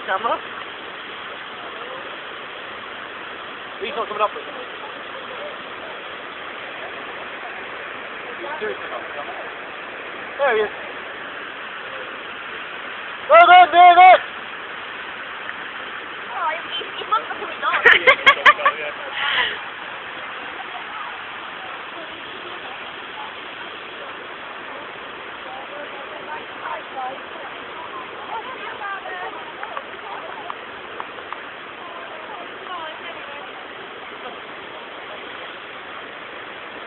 camera. He's not coming up with it. He's doing something. There he is. Go, go, go, go!